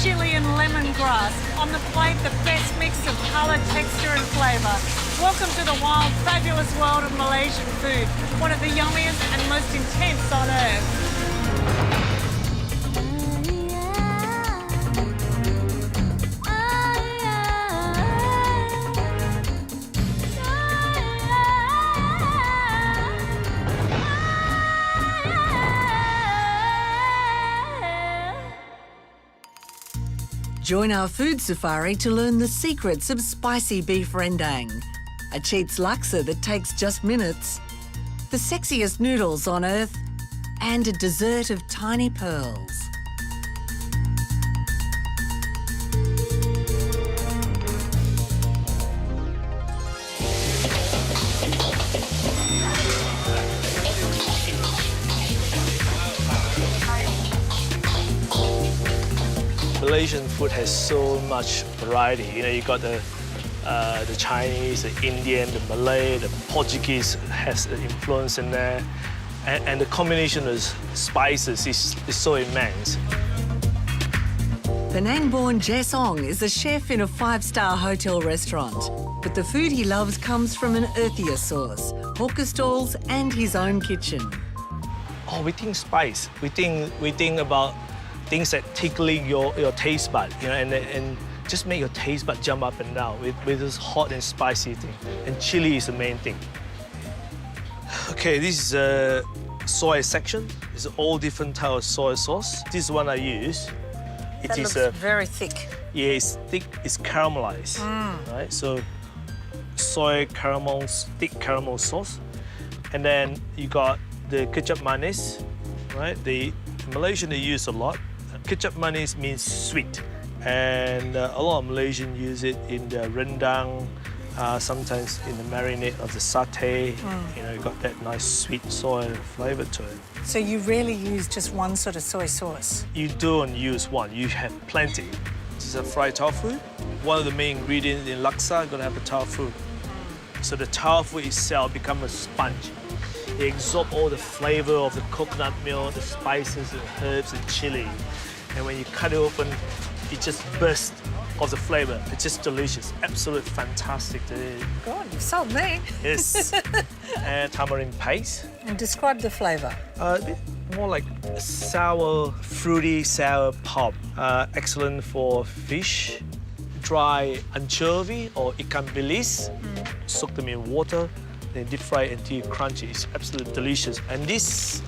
chili and lemongrass. On the plate, the best mix of colour, texture and flavour. Welcome to the wild, fabulous world of Malaysian food. One of the yummiest and most intense on earth. Join our food safari to learn the secrets of spicy beef rendang, a cheats laksa that takes just minutes, the sexiest noodles on earth, and a dessert of tiny pearls. Malaysian food has so much variety. You know, you got the Chinese, the Indian, the Malay, the Portuguese has an influence in there, and the combination of spices is so immense. Penang-born Jesong is a chef in a 5-star hotel restaurant, but the food he loves comes from an earthier source, hawker stalls and his own kitchen. Oh, we think spice. We think about things that tickling your taste bud, you know, and just make your taste bud jump up and down with this hot and spicy thing. And chili is the main thing. Okay, this is a soy section. It's all different type of soy sauce. This one I use. That looks very thick. Yeah, it's thick. It's caramelized, right? So soy caramel, thick caramel sauce, and then you got the ketchup manis, right? In Malaysian they use a lot. Ketchup manis means sweet, and a lot of Malaysians use it in the rendang, sometimes in the marinade of the satay. You know, you got that nice sweet soy flavour to it. So you rarely use just one sort of soy sauce? You don't use one, you have plenty. This is a fried tofu. One of the main ingredients in laksa, you're gonna have the tofu. So the tofu itself becomes a sponge. It absorbs all the flavour of the coconut milk, the spices, and herbs, and chili. And when you cut it open, it just bursts of the flavour. It's just delicious, absolutely fantastic to eat. God, you've sold me. Yes. And tamarind paste. And describe the flavour. A bit more like sour, fruity, sour pulp. Excellent for fish. Dry anchovy or ikan bilis. Soak them in water, then deep fry it until crunchy. It's absolutely delicious. And this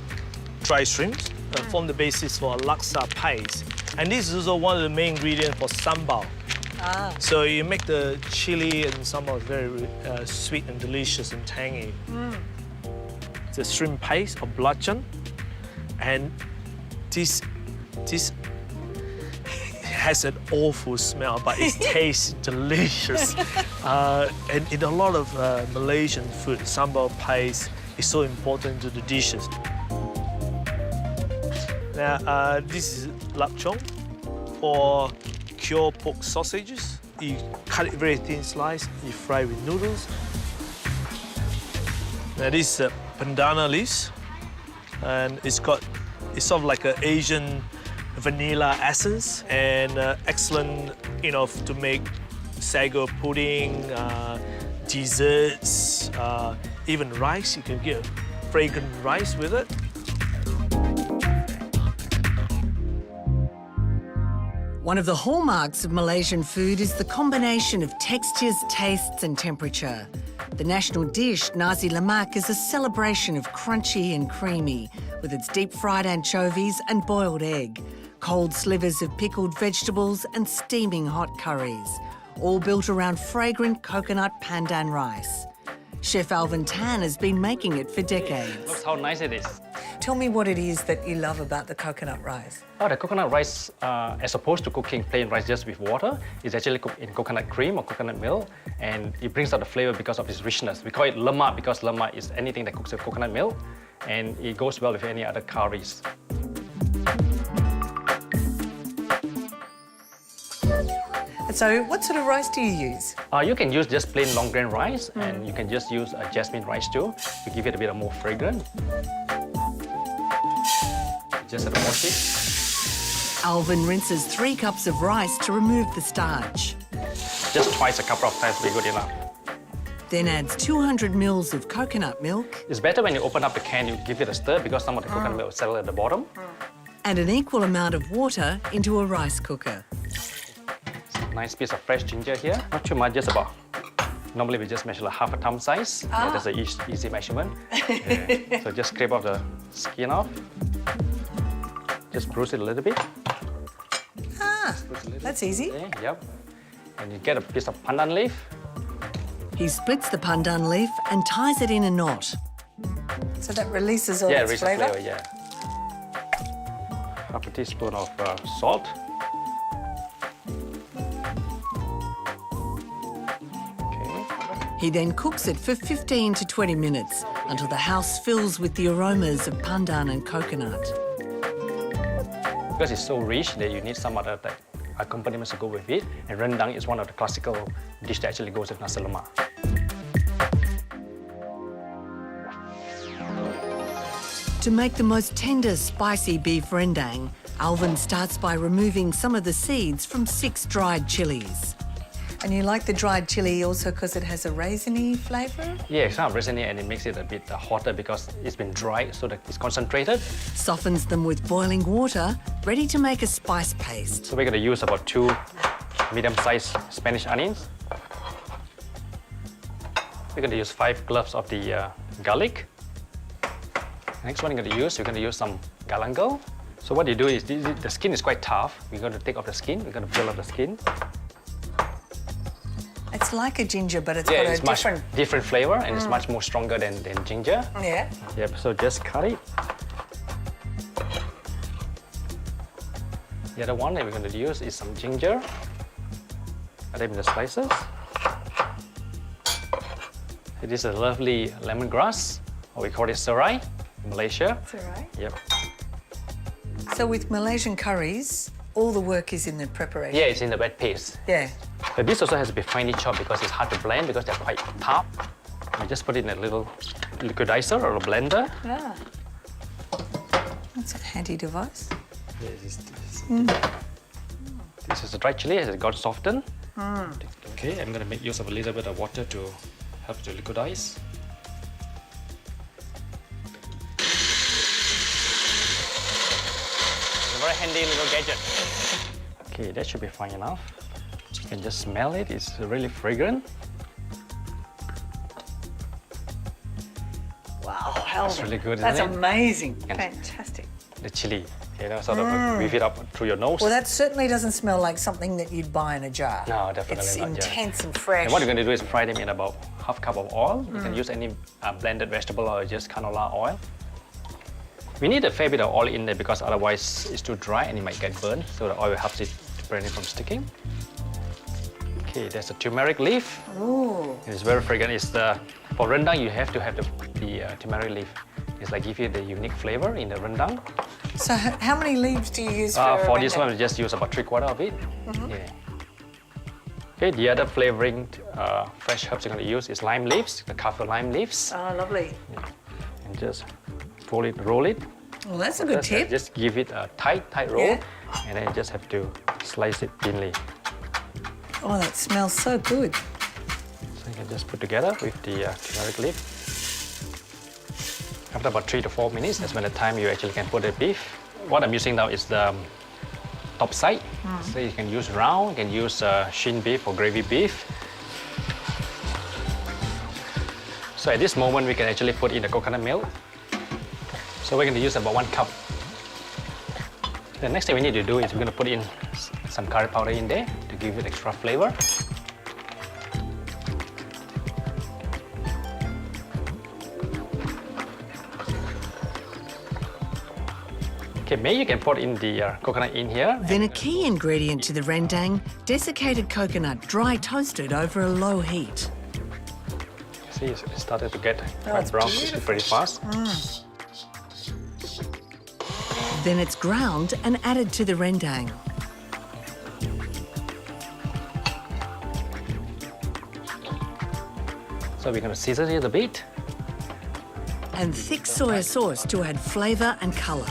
dry shrimps form the basis for a laksa paste. And this is also one of the main ingredients for sambal. So you make the chili and sambal very sweet and delicious and tangy. The shrimp paste or belacan, and this has an awful smell, but it tastes delicious. And in a lot of Malaysian food, sambal paste is so important to the dishes. Now, this is lapchong, or cured pork sausages. You cut it very thin slice, you fry with noodles. Now, this is pandana leaves, and it's sort of like an Asian vanilla essence, and excellent, you know, to make sago pudding, desserts, even rice. You can get fragrant rice with it. One of the hallmarks of Malaysian food is the combination of textures, tastes and temperature. The national dish, nasi lemak, is a celebration of crunchy and creamy, with its deep-fried anchovies and boiled egg, cold slivers of pickled vegetables and steaming hot curries, all built around fragrant coconut pandan rice. Chef Alvin Tan has been making it for decades. Look how nice it is. Tell me what it is that you love about the coconut rice. Oh, the coconut rice, as opposed to cooking plain rice just with water, is actually cooked in coconut cream or coconut milk, and it brings out the flavor because of its richness. We call it lemak because lemak is anything that cooks with coconut milk, and it goes well with any other curries. So what sort of rice do you use? You can use just plain long grain rice, and you can just use jasmine rice too, to give it a bit more fragrant. Just wash it. Alvin rinses 3 cups of rice to remove the starch. Just twice, a couple of times will be good enough. Then adds 200 mils of coconut milk It's better when you open up the can, you give it a stir because some of the coconut milk will settle at the bottom. and an equal amount of water into a rice cooker. Nice piece of fresh ginger here. Not too much, just about. Normally we just measure like half a thumb size. Yeah, that's an easy measurement. Yeah. So just scrape off the skin off. Just bruise it a little bit. That's easy. Okay, yep. And you get a piece of pandan leaf. He splits the pandan leaf and ties it in a knot. So that releases all Yeah, its release the flavour? flavor, yeah. Half a teaspoon of salt. Okay. He then cooks it for 15 to 20 minutes until the house fills with the aromas of pandan and coconut. Because it's so rich that you need some other accompaniments to go with it. And rendang is one of the classical dish that actually goes with nasi lemak. To make the most tender, spicy beef rendang, Alvin starts by removing some of the seeds from 6 dried chilies. And you like the dried chilli also because it has a raisiny flavour? Yeah, it's kind of raisiny and it makes it a bit hotter because it's been dried so that it's concentrated. Softens them with boiling water, ready to make a spice paste. So we're going to use about 2 medium-sized Spanish onions. We're going to use 5 cloves of the garlic. Next one we're going to use some galangal. So what you do is, the skin is quite tough. We're going to take off the skin. We're going to peel off the skin. It's like a ginger, but it's Yeah, got a it's different... much different flavor and it's much more stronger than ginger. Yeah. Yep, so just cut it. The other one that we're going to use is some ginger. Cut them in the slices. It is a lovely lemongrass, or we call it serai in Malaysia. That's all right. Yep. So with Malaysian curries, all the work is in the preparation? Yeah, it's in the wet paste. Yeah. But this also has to be finely chopped because it's hard to blend because they're quite tough. We just put it in a little liquidizer or a blender. Ah. That's a handy device. This is a dried chili, it's got softened. Okay, I'm going to make use of a little bit of water to help to liquidize. It's a very handy little gadget. Okay, that should be fine enough. You can just smell it, it's really fragrant. Wow, Alvin. That's really good, isn't That's it? amazing. And- Fantastic. The chili, sort of weave it up through your nose. Well, that certainly doesn't smell like something that you'd buy in a jar. No, definitely It's not, yeah. intense and fresh. And what you're going to do is fry them in about half cup of oil. You can use any blended vegetable or just canola oil. We need a fair bit of oil in there because otherwise it's too dry and it might get burned. So the oil helps it to prevent it from sticking. Okay, there's a turmeric leaf. Ooh. It's very fragrant. For rendang, you have to have the turmeric leaf. It's like give you the unique flavor in the rendang. So how many leaves do you use for For this rendang? one, we just use about 3/4 of it. Yeah. Okay, the other flavoring fresh herbs you're going to use is lime leaves, the kaffir lime leaves. Oh, lovely. And just roll it. Well, that's a good tip. Just give it a tight roll, Yeah. and then you just have to slice it thinly. Oh, that smells so good. So you can just put together with the turmeric leaf. After about 3 to 4 minutes, that's when the time you actually can put the beef. What I'm using now is the top side. So you can use round, you can use shin beef or gravy beef. So at this moment, we can actually put in the coconut milk. So we're going to use about 1 cup. The next thing we need to do is we're going to put in some curry powder in there to give it extra flavor. Okay, maybe you can put in the coconut in here. Then a key ingredient to the rendang, desiccated coconut, dry toasted over a low heat. See, it started to get it's quite brown beautiful. pretty fast. Then it's ground and added to the rendang. So we're going to season it a bit. And thick soy sauce to add flavour and colour.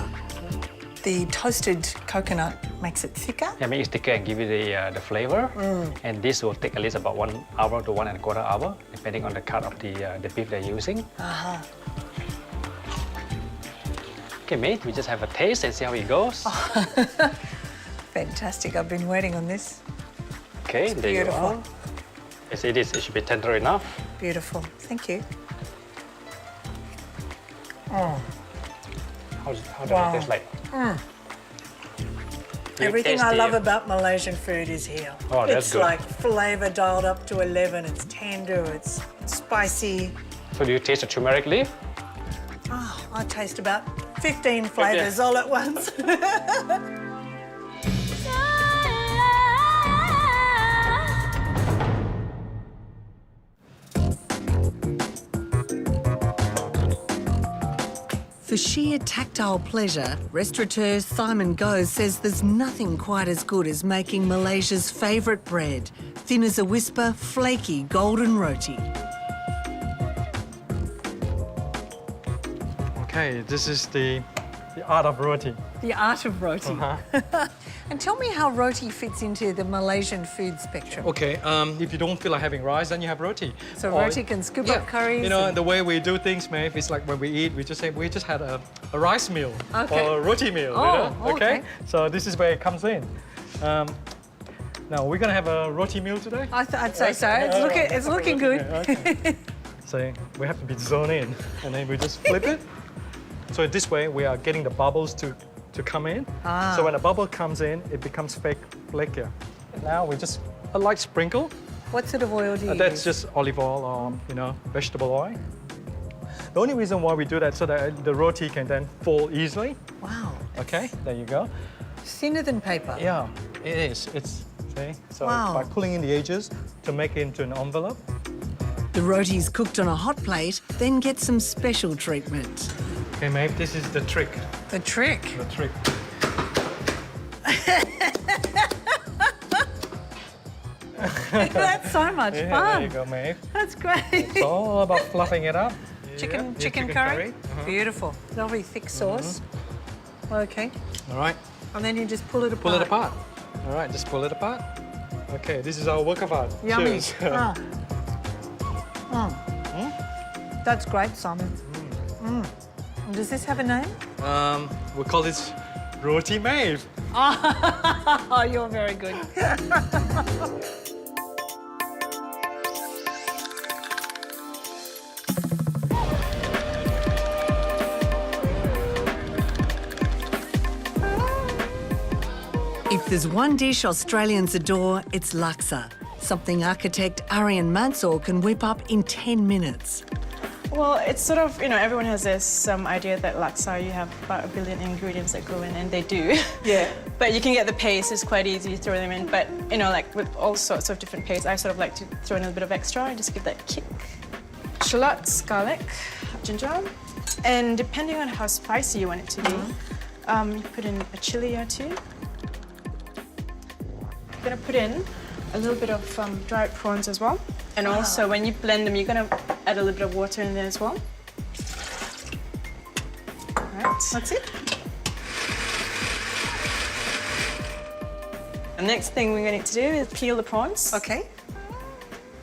The toasted coconut Makes it thicker. Yeah, make it thicker and give you the flavor. And this will take at least about 1 hour to 1¼ hour, depending on the cut of the beef they're using. Okay, mate, we just have a taste and see how it goes. Fantastic. I've been waiting on this. Okay, there you beautiful. are. Yes, it is. It should be tender enough. Beautiful. Thank you. How does Wow. it taste like? Everything I tasty. love about Malaysian food is here. Oh, that's it's good. like flavour dialed up to 11. It's tender, it's spicy. So do you taste the turmeric leaf? Oh, I taste about 15 flavours all at once. For sheer tactile pleasure, restaurateur Simon Goh says there's nothing quite as good as making Malaysia's favourite bread, thin as a whisper, flaky golden roti. Okay, this is the art of roti. The art of roti. And tell me how roti fits into the Malaysian food spectrum. Okay, if you don't feel like having rice, then you have roti. So Or- roti can scoop up curries. You know, and- the way we do things, Maeve, is like when we eat, we just say we just had a rice meal Okay. or a roti meal. Oh, you know? okay. So this is where it comes in. Now we're gonna have a roti meal today. I'd say so. It's looking good. Okay. So we have to be zoned in, and then we just flip it. So this way, we are getting the bubbles to come in. So when a bubble comes in, it becomes flakier. Now we just a light sprinkle. What sort of oil do you That's use? just olive oil or vegetable oil. The only reason why we do that so that the roti can then fall easily. Wow. Okay, there you go. Thinner than paper. Yeah, it is. It's see. So Wow. by pulling in the edges to make it into an envelope. The roti's cooked on a hot plate, then get some special treatment. Okay, Maeve, this is the trick. The trick. The trick. That's so much Yeah, fun. there you go, Maeve. That's great. It's all about fluffing it up. Chicken, Yeah, chicken curry. Beautiful. Lovely thick sauce. Okay. All right, And then you just pull it apart. pull it apart. All right, just pull it apart. Okay, this is our work of art. Yummy. Cheers. That's great, Simon. Does this have a name? We call this roti Maeve. Oh, you're very good. If there's one dish Australians adore, it's laksa, something architect Aryan Mansour can whip up in 10 minutes. Well, it's sort of, everyone has this idea that laksa, you have about 1 billion ingredients that go in, and they do. Yeah. But you can get the paste, it's quite easy to throw them in. But, like with all sorts of different pastes, I sort of like to throw in a bit of extra and just give that kick. Shallots, garlic, ginger. And depending on how spicy you want it to be, you put in a chili or two. I'm gonna put in a little bit of dried prawns as well. And also, when you blend them, you're gonna add a little bit of water in there as well. All right, that's it. The next thing we're going to do is peel the prawns. Okay.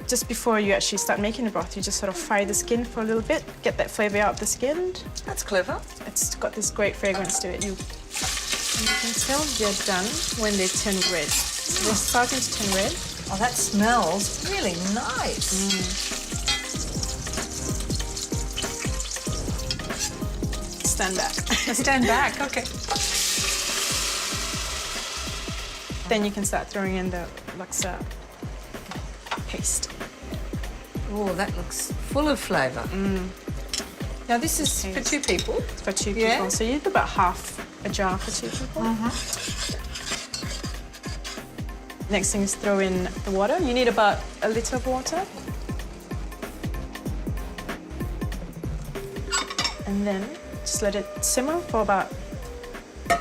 Just before you actually start making the broth, you just sort of fry the skin for a little bit, get that flavour out of the skin. That's clever. It's got this great fragrance to it. And you can tell they're done when they turn red. So they're starting to turn red. Oh, that smells really nice. Stand back. Stand back, okay. Then you can start throwing in the laksa paste. Oh, that looks full of flavour. Now, this is for 2 people. For 2 people. Yeah. So you do about half a jar for 2 people. Next thing is throw in the water. You need about 1 litre of water. And then just let it simmer for about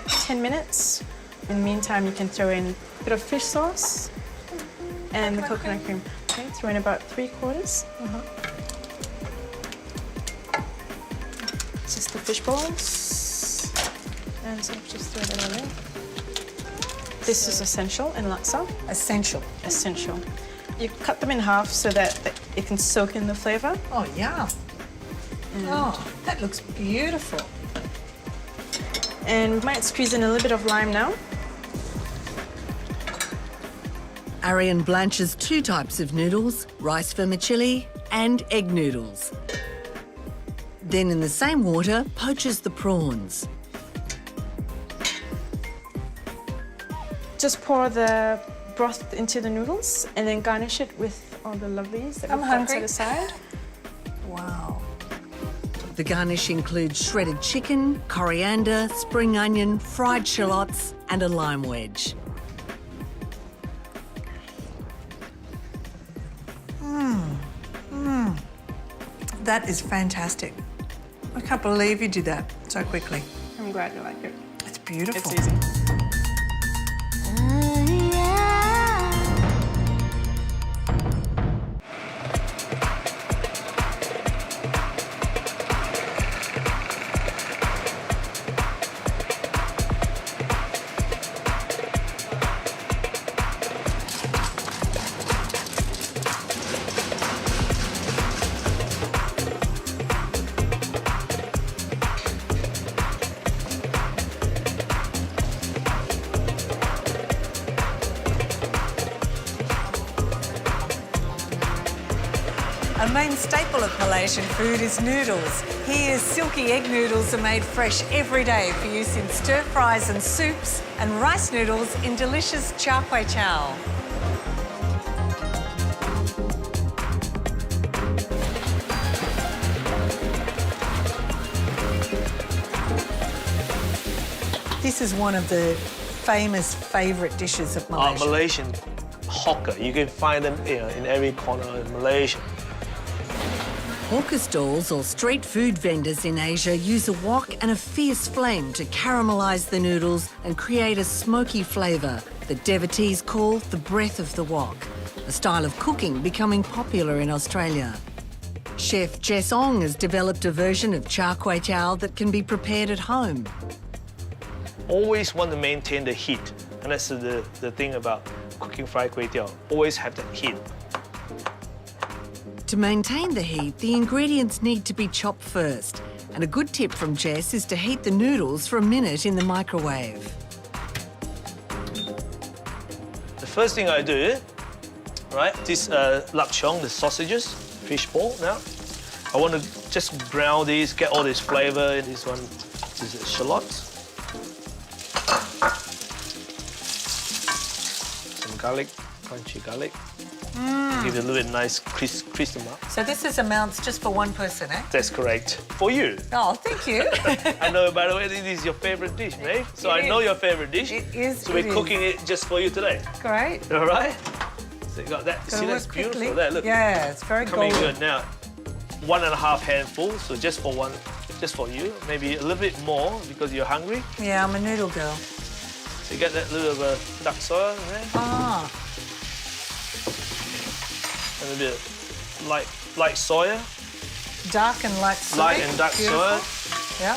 10 minutes. In the meantime, you can throw in a bit of fish sauce and the coconut cream. Okay, throw in about 3/4. Just the fish balls. And so just throw that all in. This is essential in laksa. Essential. Essential. You cut them in half so that it can soak in the flavor. Oh, yeah. Oh, that looks beautiful. And we might squeeze in a little bit of lime now. Arian blanches 2 types of noodles, rice vermicelli and egg noodles. Then in the same water, poaches the prawns. Just pour the broth into the noodles and then garnish it with all the lovelies that I'm we've got hungry. set aside. Wow. The garnish includes shredded chicken, coriander, spring onion, fried shallots and a lime wedge. That is fantastic. I can't believe you did that so quickly. I'm glad you like it. It's beautiful. It's easy. A main staple of Malaysian food is noodles. Here, silky egg noodles are made fresh every day for use in stir fries and soups, and rice noodles in delicious char kway chow. This is one of the famous favourite dishes of Malaysia. Malaysian hawker. You can find them in every corner of Malaysia. Hawker stalls or street food vendors in Asia use a wok and a fierce flame to caramelise the noodles and create a smoky flavour that devotees call the breath of the wok, a style of cooking becoming popular in Australia. Chef Jess Ong has developed a version of char kway chow that can be prepared at home. Always want to maintain the heat, and that's the thing about cooking fried kway teow. Always have that heat. To maintain the heat, the ingredients need to be chopped first. And a good tip from Jess is to heat the noodles for a minute in the microwave. The first thing I do, right, this lap chong, the sausages, fish ball now. I want to just brown these, get all this flavour in this one. This is shallots. Some garlic, crunchy garlic. Give it a little bit nice crisp mark. So this is amounts just for one person, eh? That's correct. For you. Oh, thank you. I know, by the way, this is your favourite dish, right? So I know your favourite dish. It is. So we're cooking it just for you today. Great. All right? So you got that. See, that's beautiful. There, look. Yeah, it's very Coming golden. good now. 1.5 handful, so just for you. Maybe a little bit more because you're hungry. Yeah, I'm a noodle girl. So you get that little bit of duck soy in there. Ah, And a bit of light soya. dark and light soy. Light and dark soya. Yeah.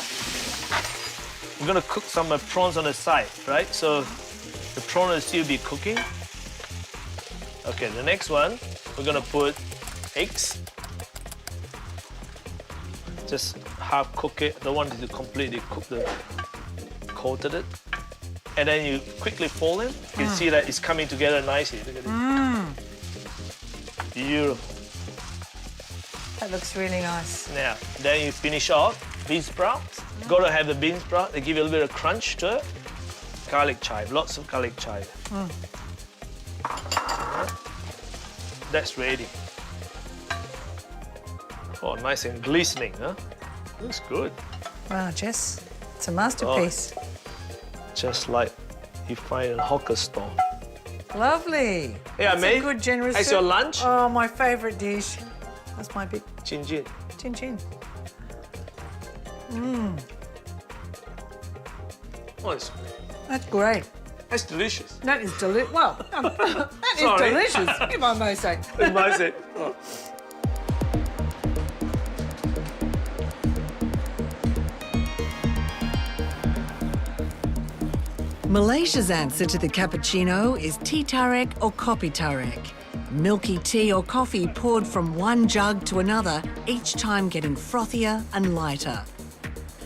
We're gonna cook some prawns on the side, right? So the prawn will still be cooking. Okay, the next one, we're gonna put eggs. Just half cook it. Don't want it to completely cook coated it. And then you quickly fold them. You can see that it's coming together nicely. Look at it. Beautiful. That looks really nice. Now, then you finish off bean sprouts. Gotta have the bean sprout. They give you a little bit of crunch to it. Garlic chive, lots of garlic chive. That's ready. Oh, nice and glistening, huh? Looks good. Wow, Jess, it's a masterpiece. Just like you find in a hawker store. Lovely. Yeah, That's mate. a good, generous That's soup. your lunch? Oh, my favourite dish. That's my big Chin chin. chin chin. Oh, That's great. that's delicious. That is delicious. Well, that is Sorry. delicious, if I may say. Advise it. Oh. Malaysia's answer to the cappuccino is tea tarik or kopi tarik. Milky tea or coffee poured from one jug to another, each time getting frothier and lighter.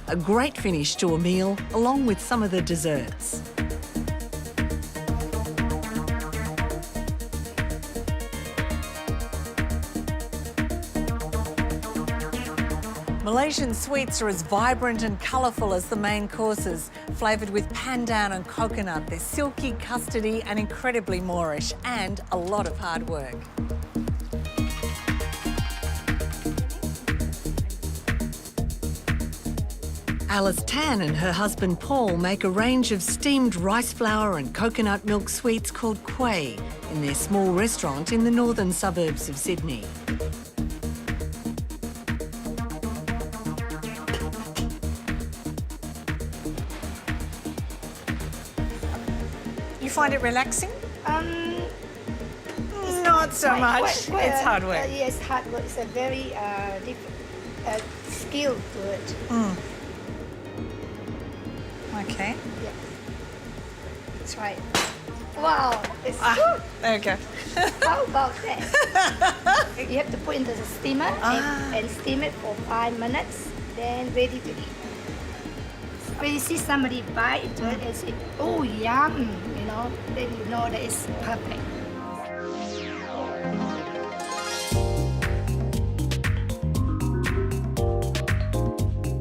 A great finish to a meal, along with some of the desserts. Malaysian sweets are as vibrant and colourful as the main courses, flavoured with pandan and coconut. They're silky, custardy and incredibly Moorish, and a lot of hard work. Alice Tan and her husband Paul make a range of steamed rice flour and coconut milk sweets called kueh in their small restaurant in the northern suburbs of Sydney. You find it relaxing? Not so much. It's hard work. Yes, hard work. It's a very skill to it. Okay. Yeah. That's right. Wow, it's good. There you go. How about that? You have to put into the steamer and steam it for 5 minutes, then ready to eat. When you see somebody bite into it and say, oh, yum, you know, then you know that it's perfect.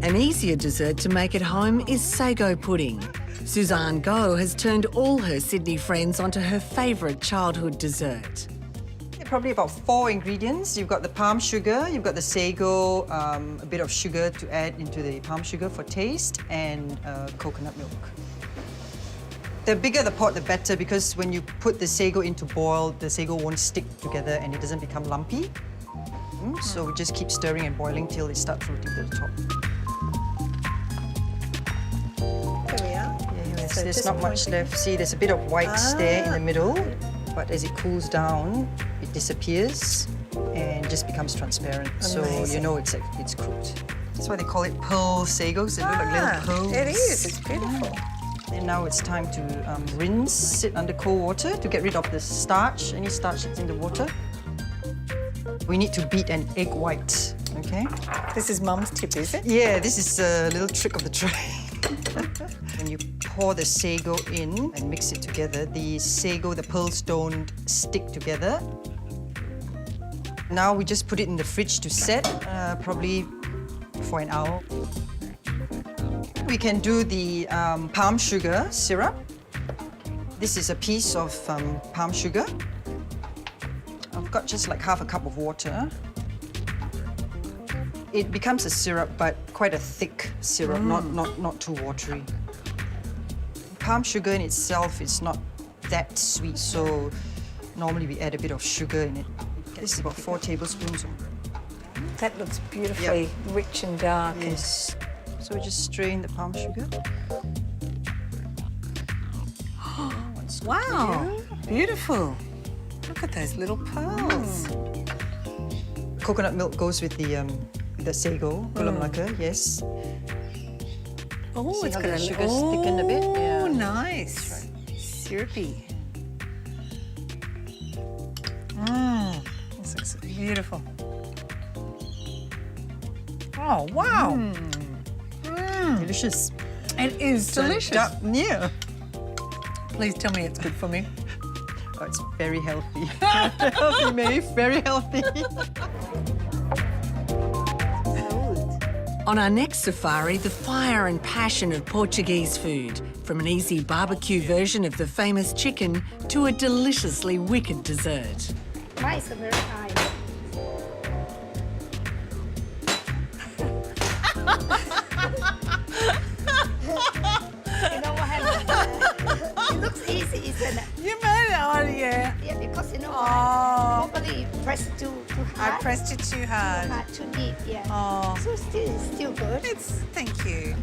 An easier dessert to make at home is sago pudding. Suzanne Goh has turned all her Sydney friends onto her favourite childhood dessert. Probably about 4 ingredients. You've got the palm sugar, you've got the sago, a bit of sugar to add into the palm sugar for taste, and coconut milk. The bigger the pot, the better, because when you put the sago into boil, the sago won't stick together and it doesn't become lumpy. So we just keep stirring and boiling till it starts floating to the top. There we are. Yes, So there's just not much left. See, there's a bit of white there in the middle, but as it cools down, it disappears and just becomes transparent. So you know it's cooked. That's why they call it pearl sagos. They look like little pearls. It is. It's beautiful. And now it's time to rinse it under cold water to get rid of the starch, any starch that's in the water. We need to beat an egg white, okay? This is Mum's tip, is it? Yeah, this is a little trick of the trade. When you pour the sago in and mix it together, the sago, the pearls don't stick together. Now we just put it in the fridge to set, probably for an hour. We can do the palm sugar syrup. This is a piece of palm sugar. I've got just like half a cup of water. It becomes a syrup, but quite a thick syrup, not too watery. Palm sugar in itself is not that sweet, so normally we add a bit of sugar in it. This is about 4 tablespoons. That looks beautifully rich and dark. Yes. So we just strain the palm sugar. Wow, beautiful. Look at those little pearls. Coconut milk goes with the sago, gula melaka, yes. Oh, See it's how got the a sugar's thickened a bit? Oh, Yeah. nice. Syrupy. This looks beautiful. Oh, wow. Delicious. It is delicious. Yeah. Please tell me it's good for me. Oh, it's very healthy. Healthy, Maeve, very healthy. On our next safari, the fire and passion of Portuguese food, from an easy barbecue version of the famous chicken to a deliciously wicked dessert. Mine is a very high. You know what happened? It looks easy, isn't it? You made it on, yeah. Yeah, because you know Oh. probably you pressed too hard. I pressed it too hard. Too deep, yeah. Oh. So still good. Thank you.